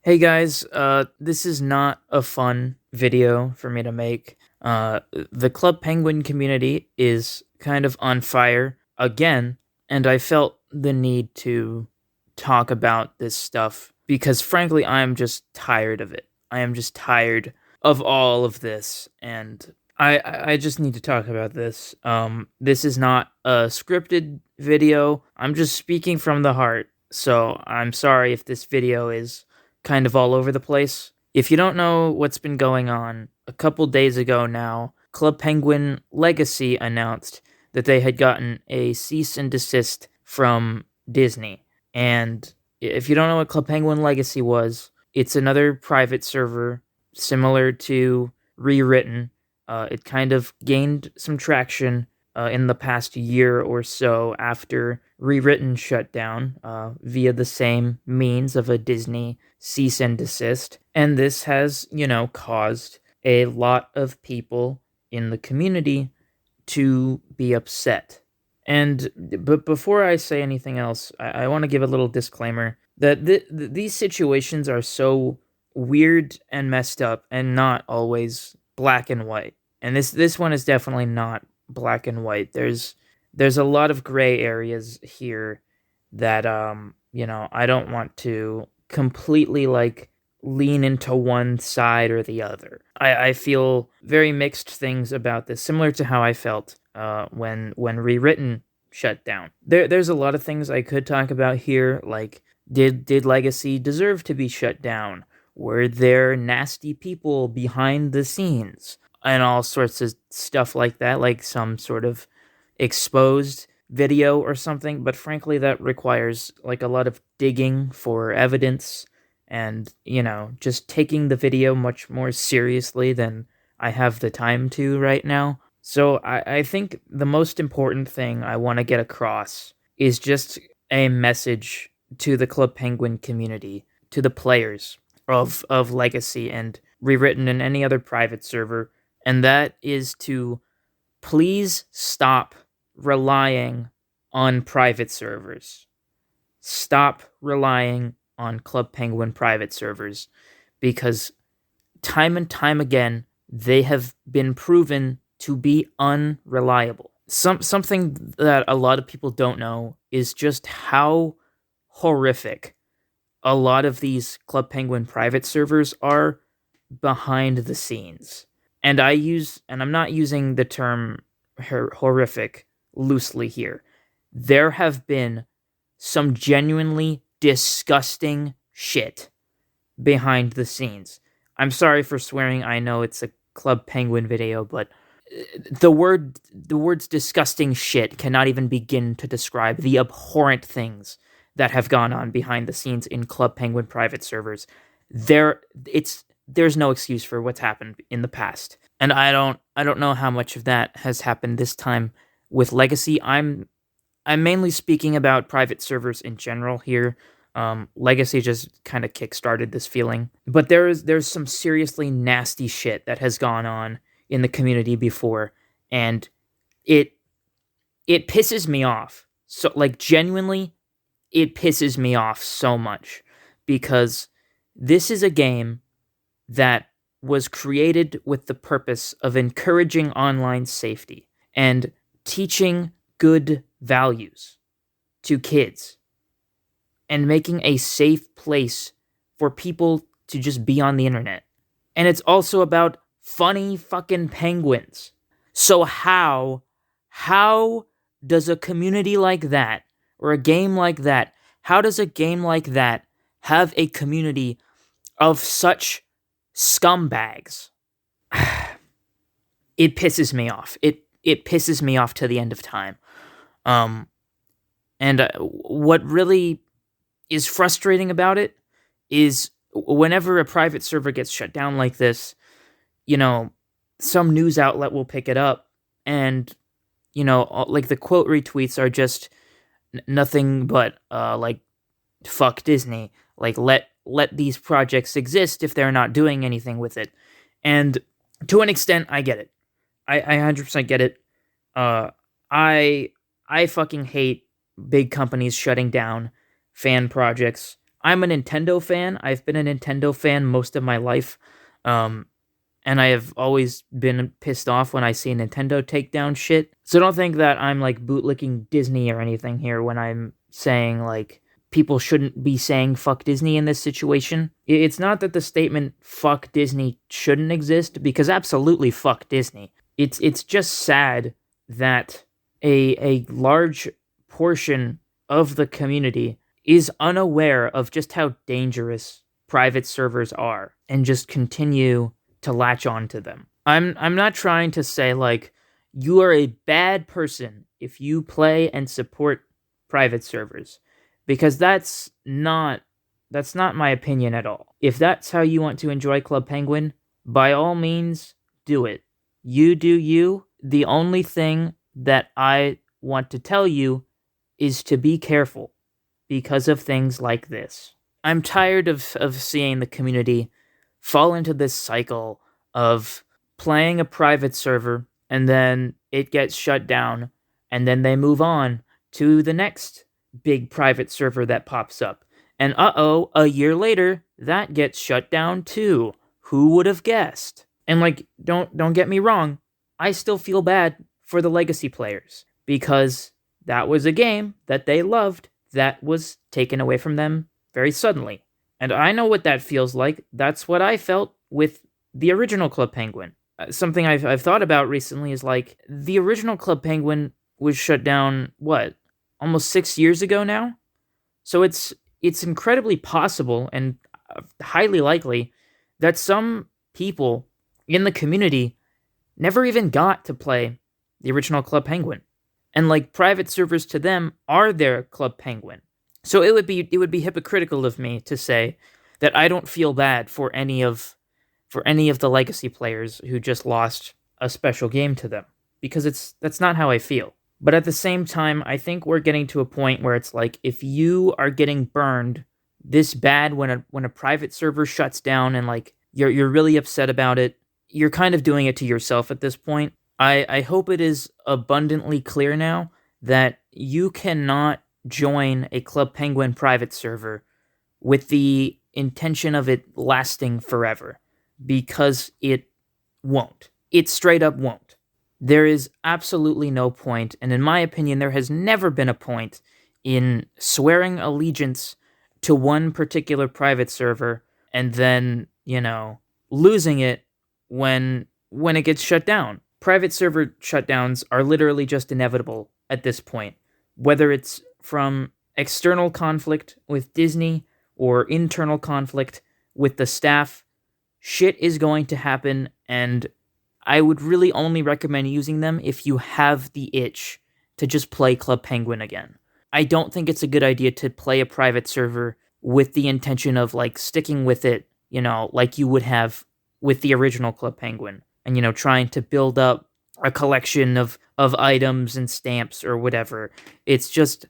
Hey guys, this is not a fun video for me to make. The Club Penguin community is kind of on fire again, and I felt the need to talk about this stuff because frankly, I am just tired of it. I am just tired of all of this, and I just need to talk about this. This is not a scripted video. I'm just speaking from the heart. So I'm sorry if this video is kind of all over the place. If you don't know what's been going on, a couple days ago now, Club Penguin Legacy announced that they had gotten a cease and desist from Disney. And if you don't know what Club Penguin Legacy was, it's another private server similar to Rewritten. It kind of gained some traction in the past year or so after Rewritten shut down via the same means of a Disney cease and desist. And this has, caused a lot of people in the community to be upset. But before I say anything else, I want to give a little disclaimer that these situations are so weird and messed up and not always black and white. And this one is definitely not black and white. There's a lot of gray areas here that I don't want to completely like lean into one side or the other. I feel very mixed things about this, similar to how I felt when Rewritten shut down. There's a lot of things I could talk about here, like did Legacy deserve to be shut down? Were there nasty people behind the scenes? And all sorts of stuff like that, like some sort of exposed video or something. But frankly, that requires like a lot of digging for evidence and, just taking the video much more seriously than I have the time to right now. So I think the most important thing I want to get across is just a message to the Club Penguin community, to the players of Legacy and Rewritten and any other private server, and that is to please stop relying on private servers. Stop relying on Club Penguin private servers because time and time again they have been proven to be unreliable. Something that a lot of people don't know is just how horrific a lot of these Club Penguin private servers are behind the scenes. And I'm not using the term horrific loosely here. There have been some genuinely disgusting shit behind the scenes. I'm sorry for swearing. I know it's a Club Penguin video, but the words disgusting shit cannot even begin to describe the abhorrent things that have gone on behind the scenes in Club Penguin private servers. There's no excuse for what's happened in the past. And I don't know how much of that has happened this time with Legacy. I'm mainly speaking about private servers in general here. Legacy just kind of kickstarted this feeling, but there's some seriously nasty shit that has gone on in the community before, and it pisses me off. So like genuinely, it pisses me off so much because this is a game that was created with the purpose of encouraging online safety and teaching good values to kids and making a safe place for people to just be on the internet. And it's also about funny fucking penguins. So how does a community like that or a game like that, how does a game like that have a community of such scumbags? It pisses me off. It pisses me off to the end of time. And what really is frustrating about it is whenever a private server gets shut down like this, some news outlet will pick it up, and like the quote retweets are just nothing but like fuck Disney, like let these projects exist if they're not doing anything with it. And to an extent, I get it. I 100% get it. I fucking hate big companies shutting down fan projects. I'm a Nintendo fan. I've been a Nintendo fan most of my life. Um, and I have always been pissed off when I see Nintendo take down shit. So don't think that I'm like bootlicking Disney or anything here when I'm saying like people shouldn't be saying fuck Disney in this situation. It's not that the statement fuck Disney shouldn't exist, because absolutely fuck Disney. It's just sad that a large portion of the community is unaware of just how dangerous private servers are and just continue to latch on to them. I'm not trying to say like you are a bad person if you play and support private servers, because that's not my opinion at all. If that's how you want to enjoy Club Penguin, by all means do it. You do you. The only thing that I want to tell you is to be careful because of things like this. I'm tired of seeing the community fall into this cycle of playing a private server and then it gets shut down and then they move on to the next big private server that pops up. And a year later, that gets shut down too. Who would have guessed? And like, don't get me wrong, I still feel bad for the legacy players because that was a game that they loved that was taken away from them very suddenly. And I know what that feels like. That's what I felt with the original Club Penguin. Something I've thought about recently is like the original Club Penguin was shut down, what, almost 6 years ago now? So it's incredibly possible and highly likely that some people in the community never even got to play the original Club Penguin. And like private servers to them are their Club Penguin. So it would be hypocritical of me to say that I don't feel bad for any of the legacy players who just lost a special game to them, because that's not how I feel. But at the same time, I think we're getting to a point where it's like if you are getting burned this bad when a private server shuts down and like you're really upset about it, you're kind of doing it to yourself at this point. I hope it is abundantly clear now that you cannot join a Club Penguin private server with the intention of it lasting forever, because it won't. It straight up won't. There is absolutely no point, and in my opinion, there has never been a point in swearing allegiance to one particular private server and then, losing it when it gets shut down. Private server shutdowns are literally just inevitable at this point, whether it's from external conflict with Disney or internal conflict with the staff. Shit is going to happen, and I would really only recommend using them if you have the itch to just play Club Penguin again. I don't think it's a good idea to play a private server with the intention of like sticking with it, like you would have with the original Club Penguin, and trying to build up a collection of items and stamps or whatever. It's just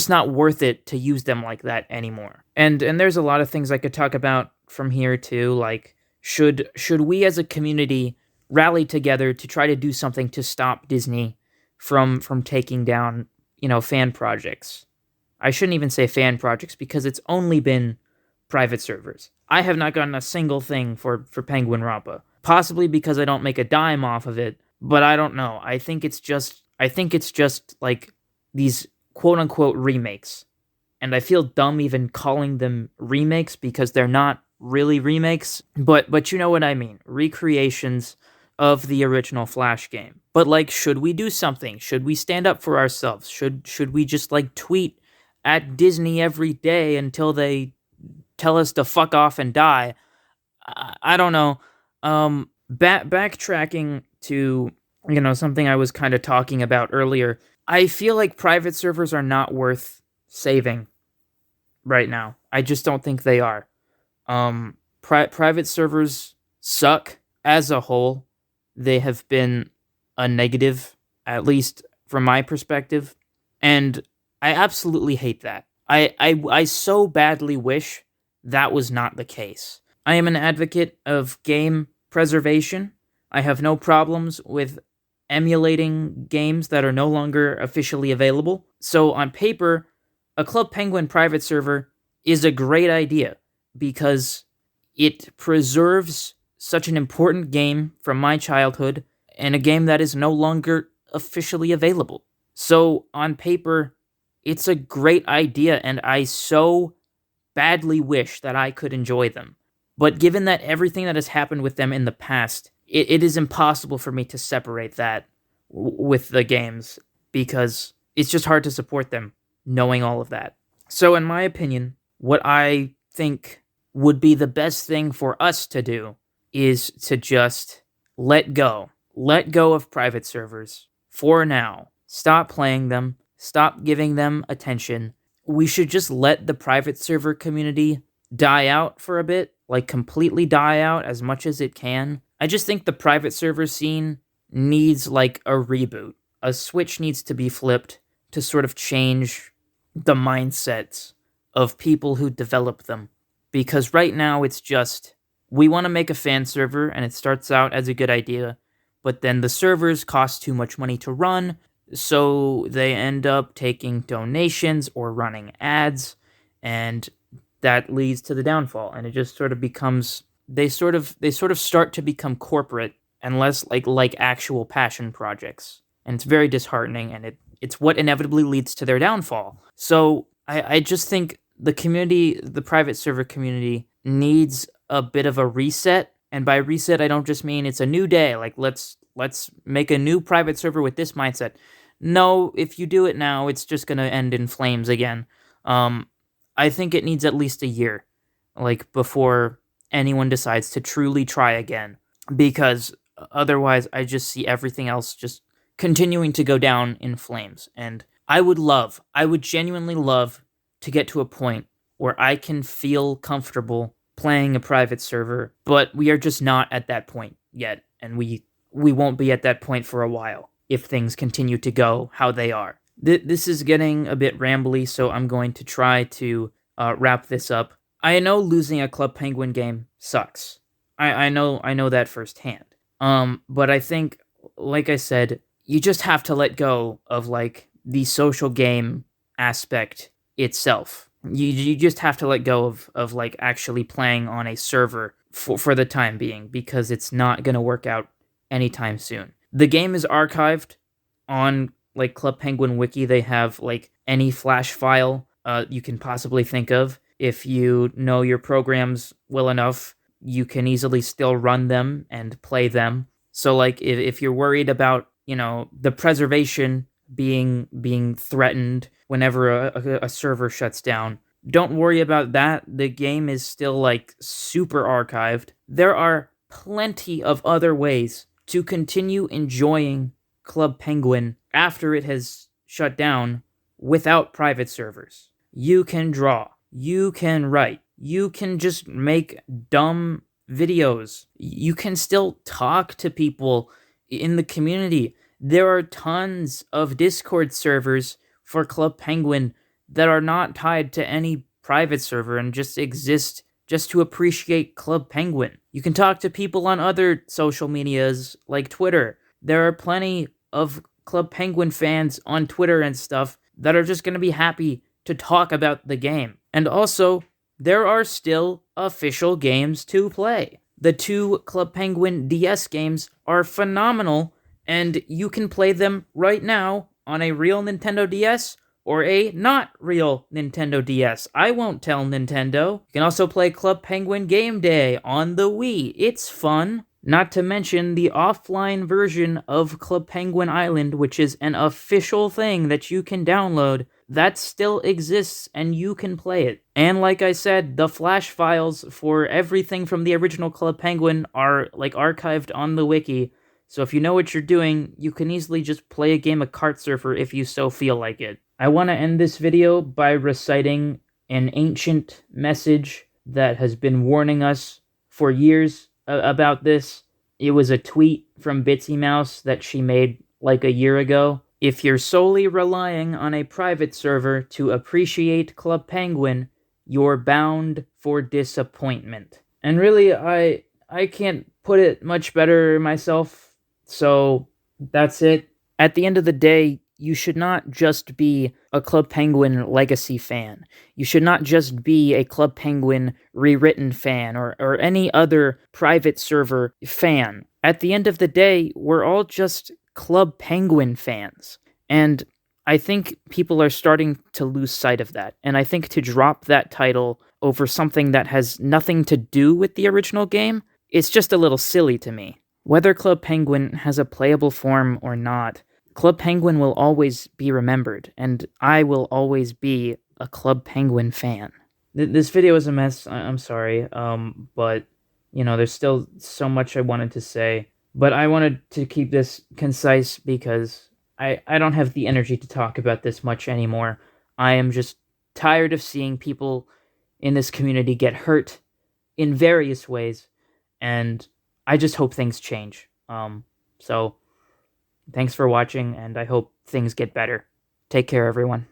not worth it to use them like that anymore. And there's a lot of things I could talk about from here too, like should we as a community rally together to try to do something to stop Disney from taking down, fan projects. I shouldn't even say fan projects because it's only been private servers. I have not gotten a single thing for Penguin Rampa, possibly because I don't make a dime off of it, but I don't know. I think it's just like these quote unquote remakes. And I feel dumb even calling them remakes because they're not really remakes, but you know what I mean. Recreations of the original Flash game. But like, should we do something? Should we stand up for ourselves? Should we just like tweet at Disney every day until they tell us to fuck off and die? I don't know. Backtracking to, something I was kind of talking about earlier. I feel like private servers are not worth saving right now. I just don't think they are. Private servers suck as a whole. They have been a negative, at least from my perspective, and I absolutely hate that. I so badly wish that was not the case. I am an advocate of game preservation. I have no problems with emulating games that are no longer officially available. So on paper, a Club Penguin private server is a great idea because it preserves such an important game from my childhood and a game that is no longer officially available. So, on paper, it's a great idea, and I so badly wish that I could enjoy them. But given that everything that has happened with them in the past, it is impossible for me to separate that with the games because it's just hard to support them knowing all of that. So, in my opinion, what I think would be the best thing for us to do is to just let go. Let go of private servers for now. Stop playing them. Stop giving them attention. We should just let the private server community die out for a bit, like completely die out as much as it can. I just think the private server scene needs like a reboot. A switch needs to be flipped to sort of change the mindsets of people who develop them. Because right now it's just, we want to make a fan server and it starts out as a good idea, but then the servers cost too much money to run, so they end up taking donations or running ads, and that leads to the downfall. And it just sort of becomes, they sort of start to become corporate and less like actual passion projects. And it's very disheartening, and it's what inevitably leads to their downfall. So I just think the community, the private server community, needs a bit of a reset. And by reset, I don't just mean it's a new day, like let's make a new private server with this mindset. No, if you do it now, it's just going to end in flames again. I think it needs at least a year, like, before anyone decides to truly try again. Because otherwise, I just see everything else just continuing to go down in flames. And I would genuinely love to get to a point where I can feel comfortable playing a private server, but we are just not at that point yet. And we won't be at that point for a while if things continue to go how they are. This is getting a bit rambly, so I'm going to try to wrap this up. I know losing a Club Penguin game sucks. I know that firsthand. But I think, like I said, you just have to let go of like the social game aspect itself. You just have to let go of like actually playing on a server for the time being, because it's not going to work out anytime soon. The game is archived on like Club Penguin Wiki. They have like any Flash file you can possibly think of. If you know your programs well enough, you can easily still run them and play them. So like if you're worried about, the preservation being threatened whenever a server shuts down, don't worry about that. The game is still like super archived. There are plenty of other ways to continue enjoying Club Penguin after it has shut down without private servers. You can draw. You can write. You can just make dumb videos. You can still talk to people in the community. There are tons of Discord servers for Club Penguin that are not tied to any private server and just exist just to appreciate Club Penguin. You can talk to people on other social medias like Twitter. There are plenty of Club Penguin fans on Twitter and stuff that are just going to be happy to talk about the game. And also, there are still official games to play. The 2 Club Penguin DS games are phenomenal, and you can play them right now on a real Nintendo DS or a not real Nintendo DS. I won't tell Nintendo. You can also play Club Penguin Game Day on the Wii. It's fun. Not to mention the offline version of Club Penguin Island, which is an official thing that you can download. That still exists, and you can play it. And like I said, the Flash files for everything from the original Club Penguin are like archived on the wiki. So if you know what you're doing, you can easily just play a game of Kart Surfer if you so feel like it. I want to end this video by reciting an ancient message that has been warning us for years about this. It was a tweet from Bitsy Mouse that she made like a year ago. If you're solely relying on a private server to appreciate Club Penguin, you're bound for disappointment. And really, I can't put it much better myself, so that's it. At the end of the day, you should not just be a Club Penguin legacy fan. You should not just be a Club Penguin rewritten fan or any other private server fan. At the end of the day, we're all just Club Penguin fans. And I think people are starting to lose sight of that. And I think to drop that title over something that has nothing to do with the original game, it's just a little silly to me. Whether Club Penguin has a playable form or not, Club Penguin will always be remembered, and I will always be a Club Penguin fan. This video is a mess, I'm sorry, but, there's still so much I wanted to say. But I wanted to keep this concise because I don't have the energy to talk about this much anymore. I am just tired of seeing people in this community get hurt in various ways, and I just hope things change. So thanks for watching, and I hope things get better. Take care, everyone.